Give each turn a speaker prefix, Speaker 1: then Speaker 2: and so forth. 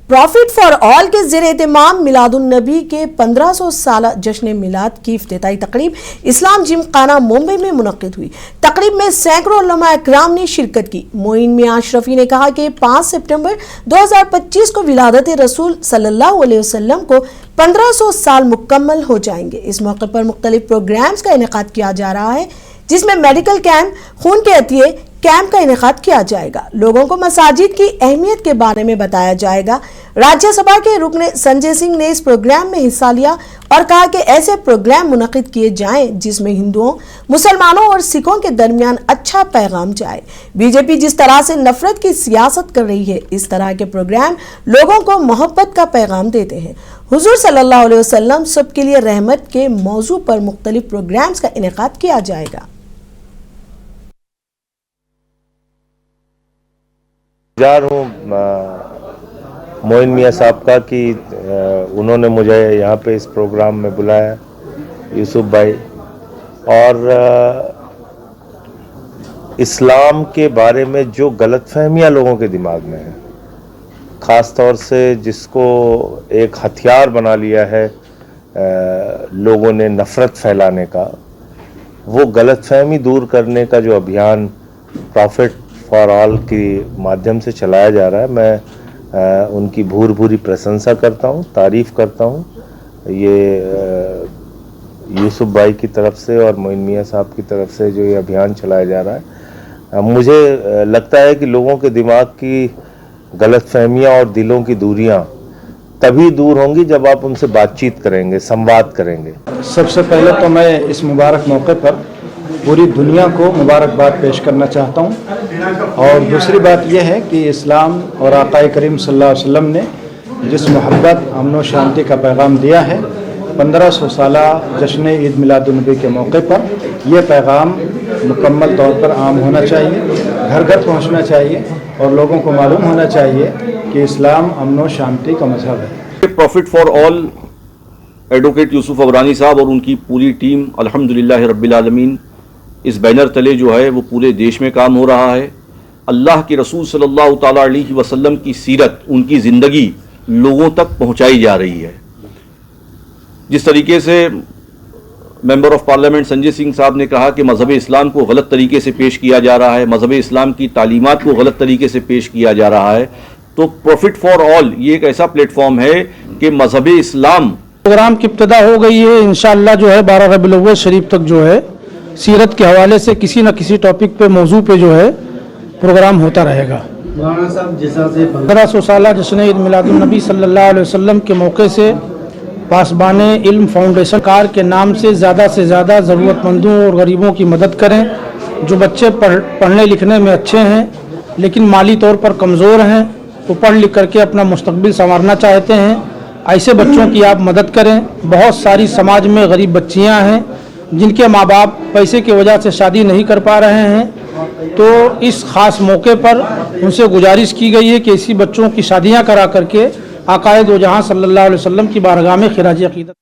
Speaker 1: Profit for all के ज़ेर एहतमाम मिलादुन्नबी के 1500 साल जश्न मिलाद की इफ्तिताई तकरीब इस्लाम जिमखाना मुंबई में मुनक्किद हुई। तकरीब में सैकड़ों उलमा इकराम ने शिरकत की। मोइन मियां अशरफी ने कहा कि 5 सितंबर 2025 को विलादत रसूल सल्लल्लाहु अलैहि वसल्लम को 1500 साल मुकम्मल हो जाएंगे। इस मौके पर मुख्तलिफ प्रोग्राम्स का इनेकाद किया जा रहा है, जिसमें मेडिकल कैंप, खून के अतिये कैंप का इनेकाद किया जाएगा। लोगों को मसाजिद की अहमियत के बारे में बताया जाएगा। राज्यसभा के रुकन संजय सिंह ने इस प्रोग्राम में हिस्सा लिया और कहा कि ऐसे प्रोग्राम मुनक्किद किए जाएं जिसमें हिंदुओं, मुसलमानों और सिखों के दरमियान अच्छा पैगाम जाए। बीजेपी जिस तरह से नफरत की सियासत कर रही है, इस तरह के प्रोग्राम लोगों को मोहब्बत का पैगाम देते हैं। हुजूर सल्लल्लाहु अलैहि वसल्लम सबके लिए रहमत के मौजू पर मुख्तलिफ प्रोग्राम्स का इनेकाद किया जाएगा।
Speaker 2: मोइन मियां साहब का कि उन्होंने मुझे यहाँ पे इस प्रोग्राम में बुलाया, यूसुफ भाई, और इस्लाम के बारे में जो गलतफहमियाँ लोगों के दिमाग में है, ख़ास तौर से जिसको एक हथियार बना लिया है लोगों ने नफ़रत फैलाने का, वो गलतफहमी दूर करने का जो अभियान प्रॉफिट फॉर ऑल के माध्यम से चलाया जा रहा है, मैं उनकी भूरी प्रशंसा करता हूँ, तारीफ़ करता हूँ। ये यूसुफ भाई की तरफ से और मोइन मियां साहब की तरफ से जो ये अभियान चलाया जा रहा है, मुझे लगता है कि लोगों के दिमाग की गलतफहमियाँ और दिलों की दूरियाँ तभी दूर होंगी जब आप उनसे बातचीत करेंगे, संवाद करेंगे।
Speaker 3: सबसे पहले तो मैं इस मुबारक मौके पर पूरी दुनिया को मुबारकबाद पेश करना चाहता हूँ। और दूसरी बात यह है कि इस्लाम और आक़ा करीम सल्लल्लाहु अलैहि वसल्लम ने जिस मोहब्बत, अमन और शांति का पैगाम दिया है, 1500 साला जश्न ईद मिलादुन्नबी के मौके पर यह पैगाम मुकम्मल तौर पर आम होना चाहिए, घर घर पहुँचना चाहिए और लोगों को मालूम होना चाहिए कि इस्लाम अमन और शांति का मजहब है।
Speaker 4: Prophet for all advocate Yusuf Abrani साहब और उनकी पूरी टीम अल्हम्दुलिल्लाह रब्बिल आलमीन इस बैनर तले जो है वो पूरे देश में काम हो रहा है। अल्लाह के रसूल सल्लल्लाहु ताला अलैहि वसल्लम की सीरत, उनकी ज़िंदगी लोगों तक पहुंचाई जा रही है। जिस तरीके से member of parliament Sanjay Singh साहब ने कहा कि मज़हब इस्लाम को गलत तरीके से पेश किया जा रहा है, मज़हब इस्लाम की तालीमात को गलत तरीके से पेश किया जा रहा है, तो प्रॉफिट फॉर ऑल ये एक ऐसा प्लेटफॉर्म है कि मज़हब इस्लाम
Speaker 5: प्रोग्राम की इब्तिदा हो गई है। इंशाअल्लाह जो है 12 रबीउल अव्वल शरीफ तक जो है सीरत के हवाले से किसी न किसी टॉपिक पे, मौजू पे जो है प्रोग्राम होता रहेगा। 1500 साल जश्न ईद मिलादुन्नबी सल्लल्लाहु अलैहि वसल्लम के मौके से पासबान इल्म फाउंडेशन कार के नाम से ज़्यादा ज़रूरतमंदों और गरीबों की मदद करें। जो बच्चे पढ़ने लिखने में अच्छे हैं लेकिन माली तौर पर कमज़ोर हैं, वो पढ़ लिख करके अपना मुस्तकबिल संवारना चाहते हैं, ऐसे बच्चों की आप मदद करें। बहुत सारी समाज में गरीब बच्चियां हैं जिनके माँ बाप पैसे की वजह से शादी नहीं कर पा रहे हैं, तो इस ख़ास मौके पर उनसे गुजारिश की गई है कि ऐसी बच्चों की शादियां करा करके आक़ाए दो जहां सल्लल्लाहु अलैहि वसल्लम की बारगाह में खिराज अक़ीदत